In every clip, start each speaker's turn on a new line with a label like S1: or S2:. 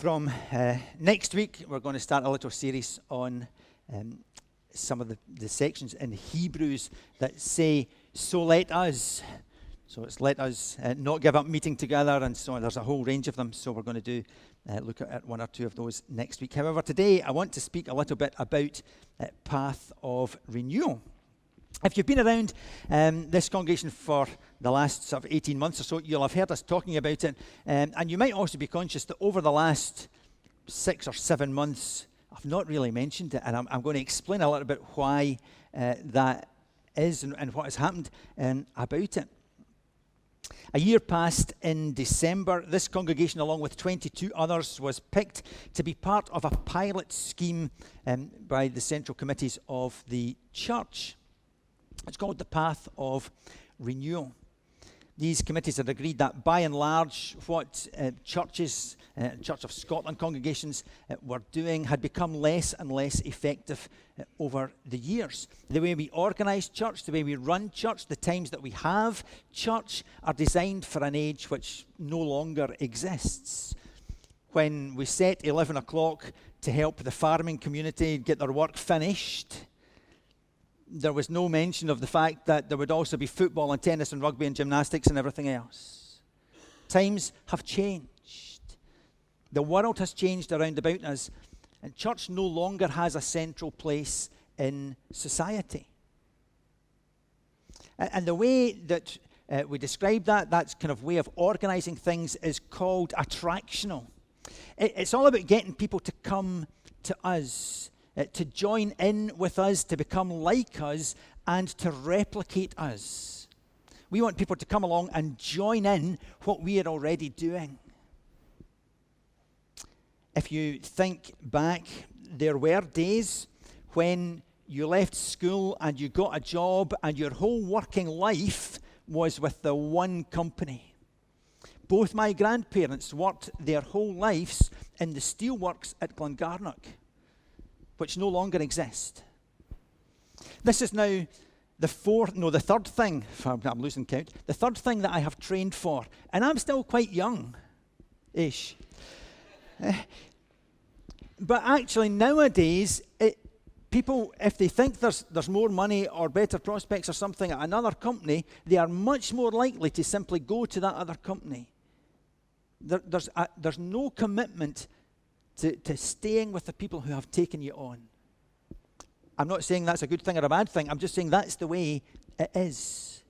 S1: From next week, we're going to start a little series on some of the sections in Hebrews that say, so let us. So it's let us not give up meeting together, and so on. There's a whole range of them, so we're going to look at one or two of those next week. However, today I want to speak a little bit about path of renewal. If you've been around this congregation for the last sort of 18 months or so, you'll have heard us talking about it. And you might also be conscious that over the last 6 or 7 months, I've not really mentioned it. And I'm going to explain a little bit why that is and what has happened about it. A year passed in December. This congregation, along with 22 others, was picked to be part of a pilot scheme by the central committees of the church. It's called the Path of Renewal. These committees had agreed that, by and large, what churches, Church of Scotland congregations were doing had become less and less effective over the years. The way we organise church, the way we run church, the times that we have church are designed for an age which no longer exists. When we set 11 o'clock to help the farming community get their work finished, there was no mention of the fact that there would also be football and tennis and rugby and gymnastics and everything else. Times have changed. The world has changed around about us, and church no longer has a central place in society. And the way that we describe that's kind of way of organising things is called attractional. It's all about getting people to come to us, to join in with us, to become like us, and to replicate us. We want people to come along and join in what we are already doing. If you think back, there were days when you left school and you got a job and your whole working life was with the one company. Both my grandparents worked their whole lives in the steelworks at Glengarnock, which no longer exist. This is now the third thing, I'm losing count, the third thing that I have trained for, and I'm still quite young-ish. But actually nowadays, people, if they think there's more money or better prospects or something at another company, they are much more likely to simply go to that other company. There's no commitment to staying with the people who have taken you on. I'm not saying that's a good thing or a bad thing. I'm just saying that's the way it is.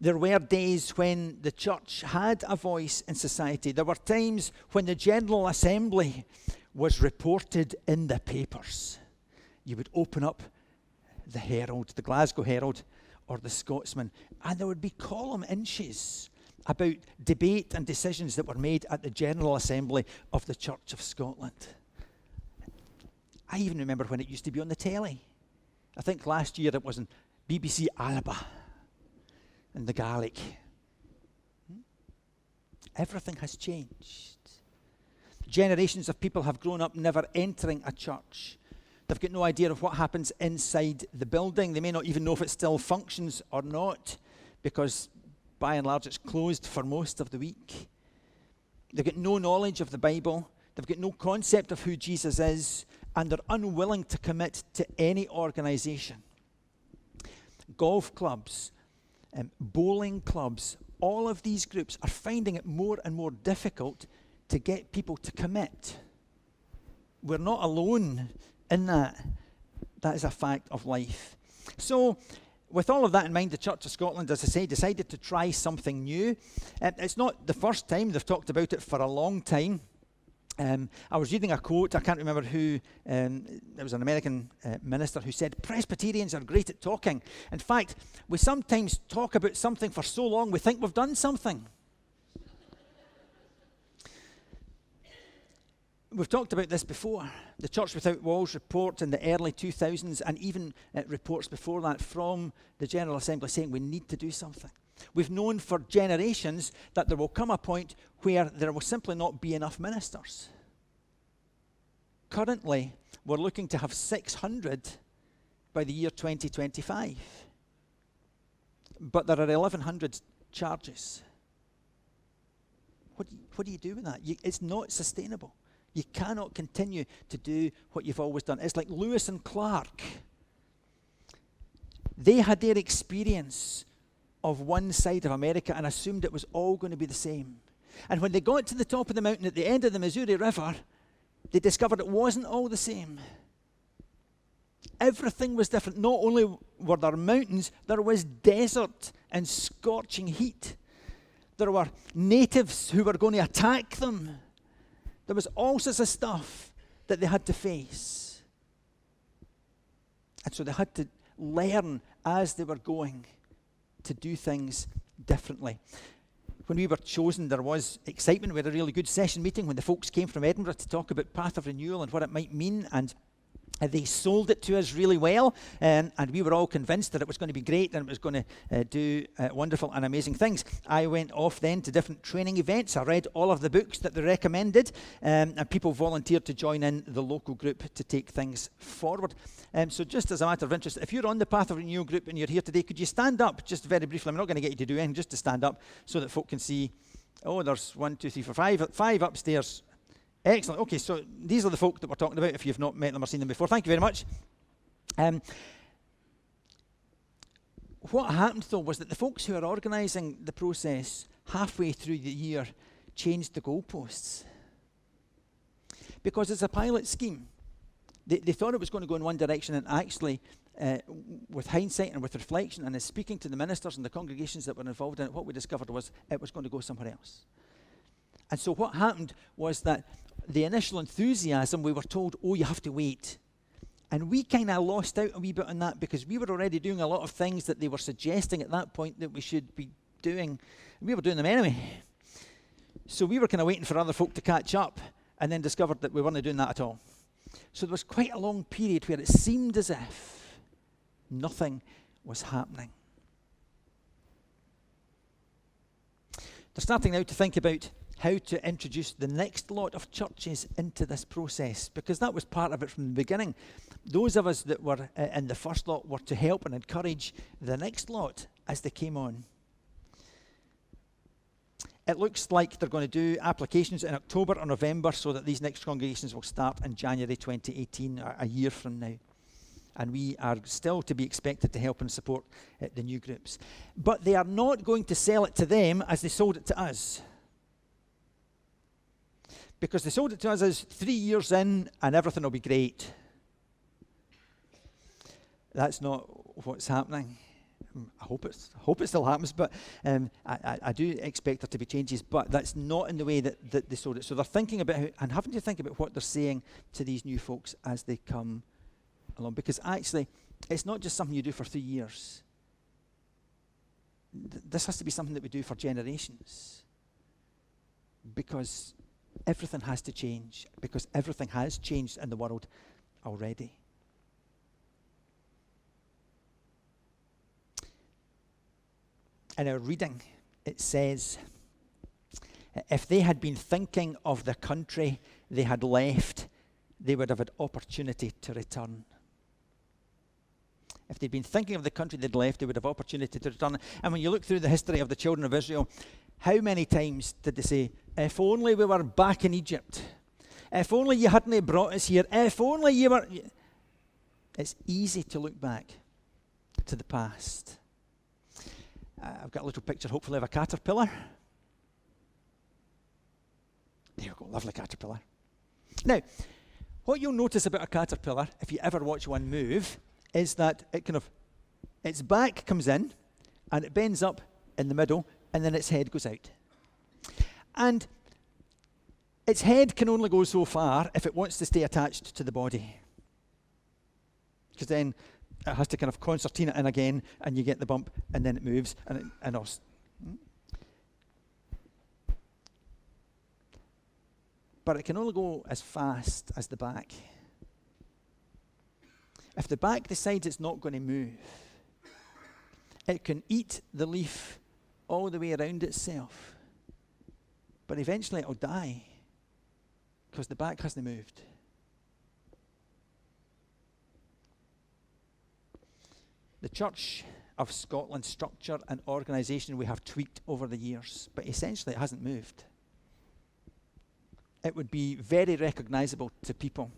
S1: There were days when the church had a voice in society. There were times when the General Assembly was reported in the papers. You would open up the Herald, the Glasgow Herald, or the Scotsman, and there would be column inches about debate and decisions that were made at the General Assembly of the Church of Scotland. I even remember when it used to be on the telly. I think last year it was on BBC Alba and the Gaelic. Everything has changed. Generations of people have grown up never entering a church. They've got no idea of what happens inside the building. They may not even know if it still functions or not, because by and large, it's closed for most of the week. They've got no knowledge of the Bible. They've got no concept of who Jesus is, and they're unwilling to commit to any organisation. Golf clubs, bowling clubs, all of these groups are finding it more and more difficult to get people to commit. We're not alone in that. That is a fact of life. So, with all of that in mind, the Church of Scotland, as I say, decided to try something new. It's not the first time. They've talked about it for a long time. I was reading a quote, I can't remember who, it was an American minister who said, Presbyterians are great at talking. In fact, we sometimes talk about something for so long we think we've done something. We've talked about this before. The Church Without Walls report in the early 2000s, and even reports before that from the General Assembly saying we need to do something. We've known for generations that there will come a point where there will simply not be enough ministers. Currently, we're looking to have 600 by the year 2025. But there are 1,100 charges. What do you do with that? It's not sustainable. You cannot continue to do what you've always done. It's like Lewis and Clark. They had their experience of one side of America and assumed it was all going to be the same. And when they got to the top of the mountain at the end of the Missouri River, they discovered it wasn't all the same. Everything was different. Not only were there mountains, there was desert and scorching heat. There were natives who were going to attack them. There was all sorts of stuff that they had to face. And so they had to learn as they were going to do things differently. When we were chosen, there was excitement. We had a really good session meeting when the folks came from Edinburgh to talk about Path of Renewal and what it might mean, and they sold it to us really well, and we were all convinced that it was going to be great and it was going to do wonderful and amazing things. I went off then to different training events. I read all of the books that they recommended, and people volunteered to join in the local group to take things forward. So just as a matter of interest, if you're on the Path of Renewal group and you're here today, could you stand up just very briefly? I'm not going to get you to do anything, just to stand up so that folk can see. Oh, there's 1, 2, 3, 4, 5 upstairs. Excellent. Okay, so these are the folk that we're talking about if you've not met them or seen them before. Thank you very much. What happened, though, was that the folks who are organising the process halfway through the year changed the goalposts. Because it's a pilot scheme. They thought it was going to go in one direction, and actually, with hindsight and with reflection, and as speaking to the ministers and the congregations that were involved in it, what we discovered was it was going to go somewhere else. And so what happened was that the initial enthusiasm, we were told, oh, you have to wait. And we kind of lost out a wee bit on that because we were already doing a lot of things that they were suggesting at that point that we should be doing. And we were doing them anyway. So we were kind of waiting for other folk to catch up and then discovered that we weren't doing that at all. So there was quite a long period where it seemed as if nothing was happening. They're starting now to think about how to introduce the next lot of churches into this process, because that was part of it from the beginning. Those of us that were in the first lot were to help and encourage the next lot as they came on. It looks like they're going to do applications in October or November so that these next congregations will start in January 2018, a year from now. And we are still to be expected to help and support the new groups. But they are not going to sell it to them as they sold it to us. Because they sold it to us as 3 years in and everything will be great. That's not what's happening. I hope it still happens, but I do expect there to be changes, but that's not in the way that they sold it. So they're thinking about and having to think about what they're saying to these new folks as they come along. Because actually, it's not just something you do for 3 years. This has to be something that we do for generations. Because everything has to change, because everything has changed in the world already. In our reading, it says, if they had been thinking of the country they had left, they would have had opportunity to return. If they'd been thinking of the country they'd left, they would have opportunity to return. And when you look through the history of the children of Israel, how many times did they say, if only we were back in Egypt? If only you hadn't brought us here? If only you were... It's easy to look back to the past. I've got a little picture, hopefully, of a caterpillar. There we go, lovely caterpillar. Now, what you'll notice about a caterpillar, if you ever watch one move, is that its back comes in, and it bends up in the middle, and then its head goes out. And its head can only go so far if it wants to stay attached to the body. Because then it has to kind of concertina in again, and you get the bump, and then it moves, and us. But it can only go as fast as the back. If the back decides it's not going to move, it can eat the leaf all the way around itself. But eventually it'll die because the back hasn't moved. The Church of Scotland structure and organisation we have tweaked over the years, but essentially it hasn't moved. it would be very recognizable to people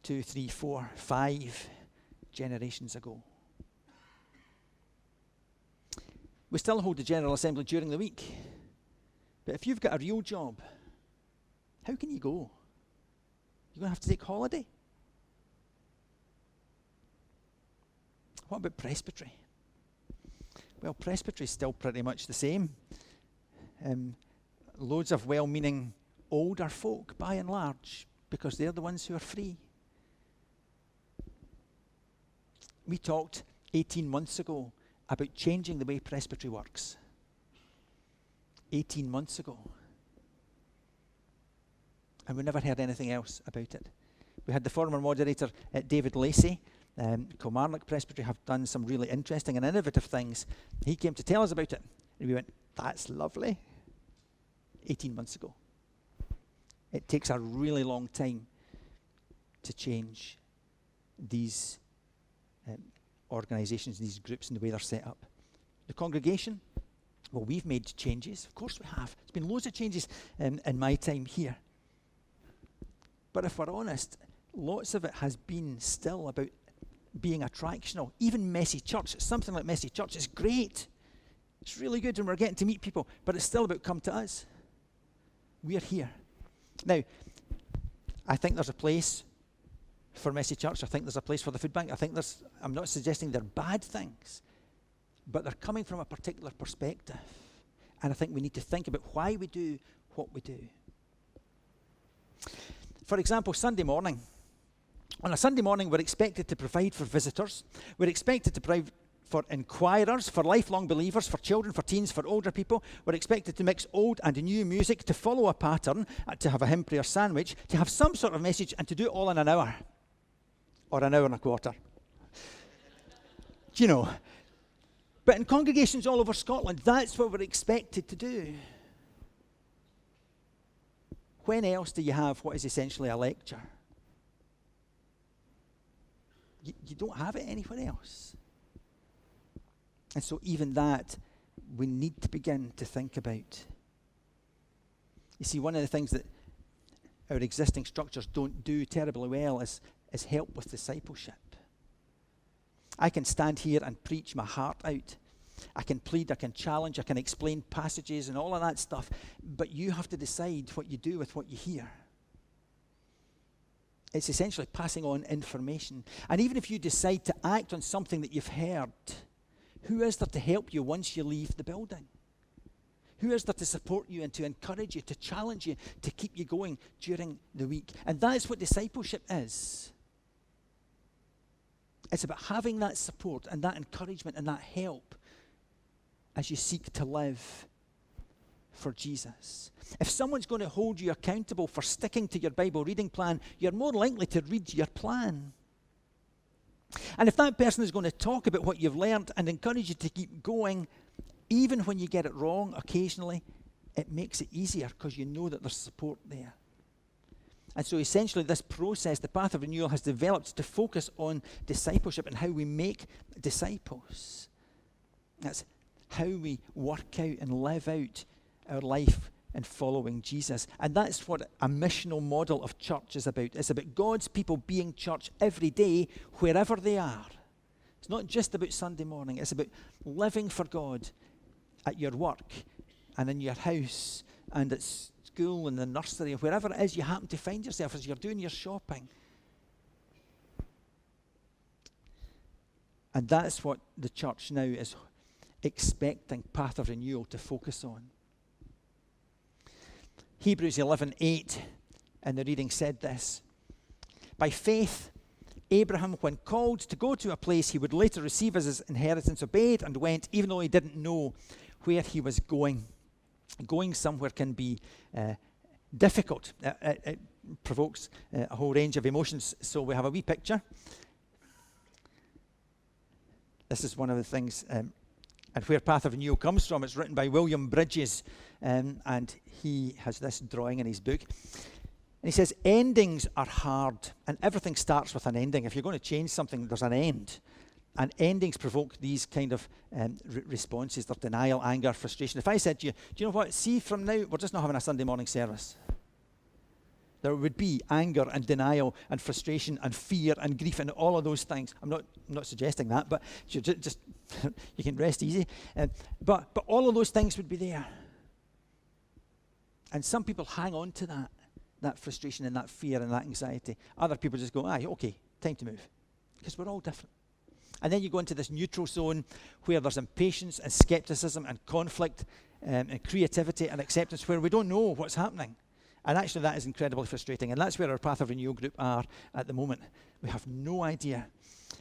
S1: 2, 3, 4, 5 generations ago. We still hold the General Assembly during the week. But if you've got a real job, how can you go? You're going to have to take holiday. What about presbytery? Well, presbytery is still pretty much the same. Loads of well-meaning older folk, by and large, because they're the ones who are free. We talked 18 months ago about changing the way presbytery works. 18 months ago. And we never heard anything else about it. We had the former moderator, David Lacey. Kilmarnock Presbytery have done some really interesting and innovative things. He came to tell us about it. And we went, that's lovely. 18 months ago. It takes a really long time to change these organisations, these groups, and the way they're set up. The congregation, well, we've made changes. Of course we have. There's been loads of changes in my time here. But if we're honest, lots of it has been still about being attractional. Even Messy Church, something like Messy Church is great. It's really good and we're getting to meet people, but it's still about come to us. We're here. Now, I think there's a place for Messy Church. I think there's a place for the food bank. I'm not suggesting they're bad things, but they're coming from a particular perspective. And I think we need to think about why we do what we do. For example, Sunday morning. On a Sunday morning, we're expected to provide for visitors. We're expected to provide for inquirers, for lifelong believers, for children, for teens, for older people. We're expected to mix old and new music, to follow a pattern, to have a hymn prayer sandwich, to have some sort of message, and to do it all in an hour. Or an hour and a quarter. You know. But in congregations all over Scotland, that's what we're expected to do. When else do you have what is essentially a lecture? You don't have it anywhere else. And so even that, we need to begin to think about. You see, one of the things that our existing structures don't do terribly well is help with discipleship. I can stand here and preach my heart out. I can plead, I can challenge, I can explain passages and all of that stuff, but you have to decide what you do with what you hear. It's essentially passing on information. And even if you decide to act on something that you've heard, who is there to help you once you leave the building? Who is there to support you and to encourage you, to challenge you, to keep you going during the week? And that's what discipleship is. It's about having that support and that encouragement and that help as you seek to live for Jesus. If someone's going to hold you accountable for sticking to your Bible reading plan, you're more likely to read your plan. And if that person is going to talk about what you've learned and encourage you to keep going, even when you get it wrong occasionally, it makes it easier because you know that there's support there. And so essentially this process, the Path of Renewal, has developed to focus on discipleship and how we make disciples. That's how we work out and live out our life in following Jesus. And that's what a missional model of church is about. It's about God's people being church every day, wherever they are. It's not just about Sunday morning. It's about living for God at your work and in your house and at school and the nursery, wherever it is you happen to find yourself as you're doing your shopping. And that's what the church now is expecting Path of Renewal to focus on. Hebrews 11:8 in the reading said this: by faith, Abraham, when called to go to a place he would later receive as his inheritance, obeyed and went, even though he didn't know where he was going. Going somewhere can be difficult. It provokes a whole range of emotions. So we have a wee picture. This is one of the things, and where Path of Renewal comes from. It's written by William Bridges, and he has this drawing in his book. And he says, endings are hard, and everything starts with an ending. If you're going to change something, there's an end. And endings provoke these kind of responses. They're denial, anger, frustration. If I said to you, do you know what? See, from now, we're just not having a Sunday morning service. There would be anger and denial and frustration and fear and grief and all of those things. I'm not suggesting that, but just you can rest easy. But all of those things would be there. And some people hang on to that frustration and that fear and that anxiety. Other people just go, okay, time to move. Because we're all different. And then you go into this neutral zone where there's impatience and skepticism and conflict and creativity and acceptance, where we don't know what's happening. And actually that is incredibly frustrating. And that's where our Path of Renewal group are at the moment. We have no idea.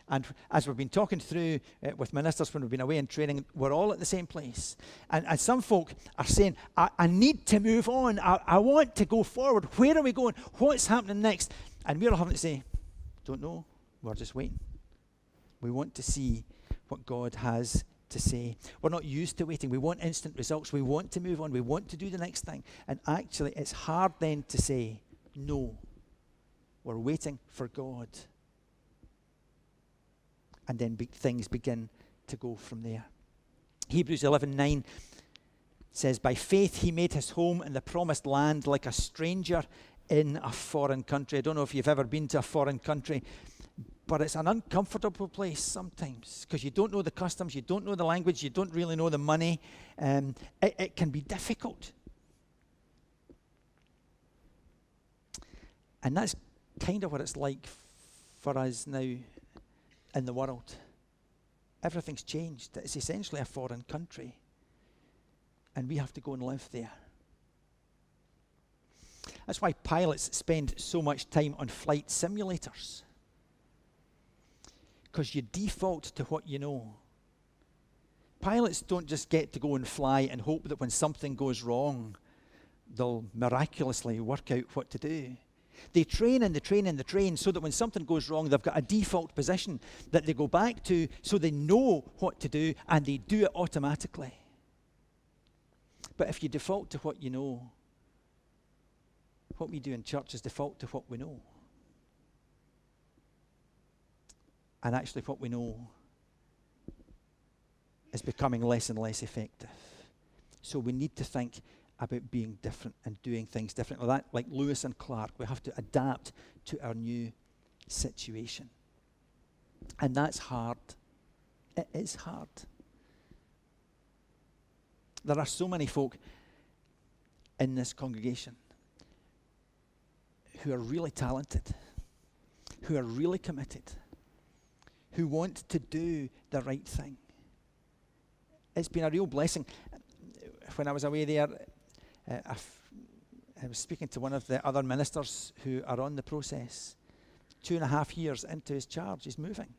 S1: And as we've been talking through with ministers when we've been away in training, we're all at the same place. And some folk are saying, I need to move on. I want to go forward. Where are we going? What's happening next? And we're all having to say, don't know. We're just waiting. We want to see what God has to say. We're not used to waiting. We want instant results. We want to move on. We want to do the next thing. And actually, it's hard then to say, no, we're waiting for God. And then things begin to go from there. Hebrews 11:9 says, by faith he made his home in the promised land like a stranger in a foreign country. I don't know if you've ever been to a foreign country, but it's an uncomfortable place sometimes because you don't know the customs, you don't know the language, you don't really know the money. It can be difficult. And that's kind of what it's like for us now in the world. Everything's changed. It's essentially a foreign country. And we have to go and live there. That's why pilots spend so much time on flight simulators. Because you default to what you know. Pilots don't just get to go and fly and hope that when something goes wrong, they'll miraculously work out what to do. They train and they train and they train so that when something goes wrong, they've got a default position that they go back to so they know what to do and they do it automatically. But if you default to what you know, what we do in church is default to what we know. And actually what we know is becoming less and less effective. So we need to think about being different and doing things differently. Like Lewis and Clark, we have to adapt to our new situation. And that's hard. It is hard. There are so many folk in this congregation who are really talented, who are really committed, who want to do the right thing. It's been a real blessing. When I was away there, I was speaking to one of the other ministers who are on the process. 2.5 years into his charge, he's moving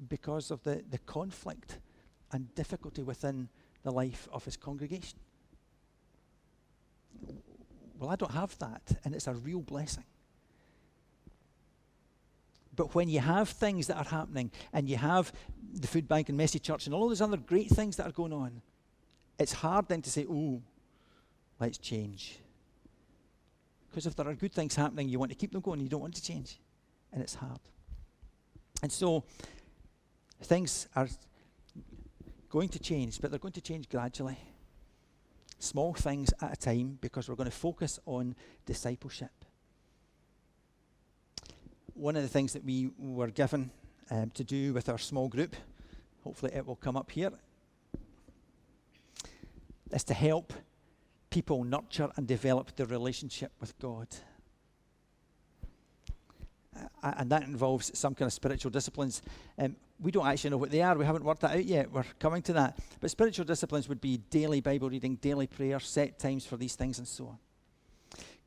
S1: because of the conflict and difficulty within the life of his congregation. Well, I don't have that, and it's a real blessing. But when you have things that are happening, and you have the food bank and Messy Church and all those other great things that are going on, it's hard then to say, oh, let's change. Because if there are good things happening, you want to keep them going, you don't want to change. And it's hard. And so, things are going to change, but they're going to change gradually. Small things at a time, because we're going to focus on discipleship. One of the things that we were given to do with our small group, hopefully it will come up here, is to help people nurture and develop their relationship with God. And that involves some kind of spiritual disciplines. We don't actually know what they are. We haven't worked that out yet. We're coming to that. But spiritual disciplines would be daily Bible reading, daily prayer, set times for these things, and so on.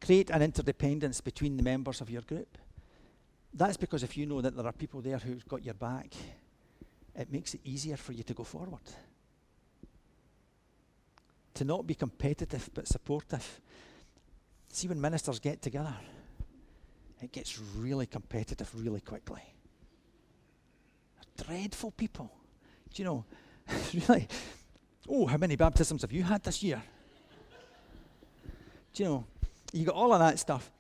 S1: Create an interdependence between the members of your group. That's because if you know that there are people there who've got your back, it makes it easier for you to go forward. To not be competitive but supportive. See, when ministers get together, it gets really competitive really quickly. They're dreadful people. Do you know, really, oh, how many baptisms have you had this year? Do you know, you got all of that stuff.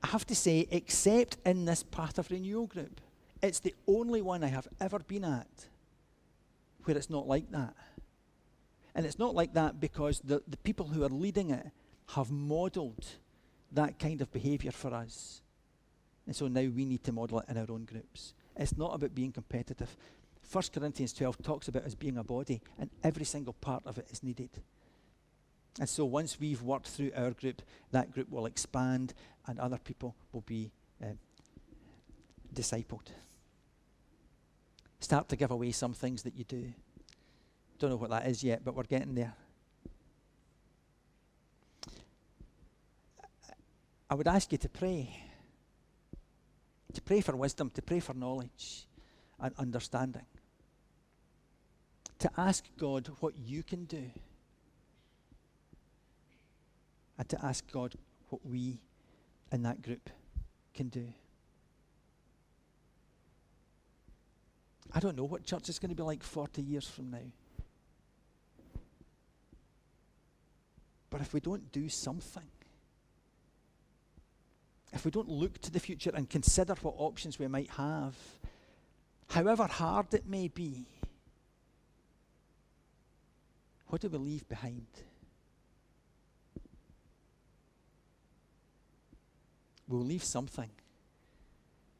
S1: I have to say, except in this Path of Renewal group, It's the only one I have ever been at where it's not like that. And it's not like that because the people who are leading it have modeled that kind of behavior for us. And so now we need to model it in our own groups. It's not about being competitive. 1 Corinthians 12 talks about us being a body, and every single part of it is needed. And so once we've worked through our group, that group will expand and other people will be discipled. Start to give away some things that you do. Don't know what that is yet, but we're getting there. I would ask you to pray. To pray for wisdom, to pray for knowledge and understanding. To ask God what you can do. And to ask God what we in that group can do. I don't know what church is going to be like 40 years from now. But if we don't do something, if we don't look to the future and consider what options we might have, however hard it may be, what do we leave behind? We'll leave something,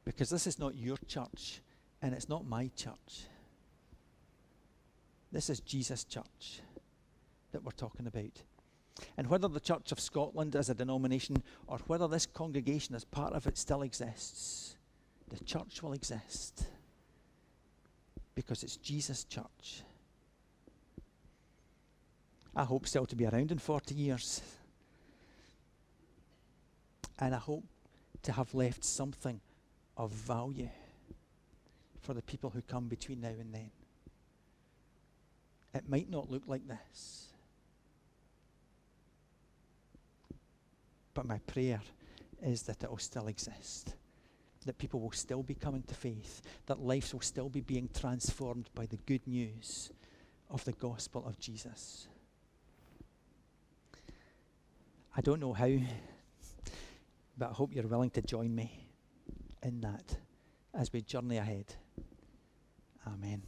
S1: because this is not your church and it's not my church. This is Jesus' church that we're talking about. And whether the Church of Scotland as a denomination or whether this congregation as part of it still exists, the church will exist because it's Jesus' church. I hope still to be around in 40 years. And I hope to have left something of value for the people who come between now and then. It might not look like this, but my prayer is that it will still exist, that people will still be coming to faith, that lives will still be being transformed by the good news of the gospel of Jesus. I don't know how, but I hope you're willing to join me in that as we journey ahead. Amen.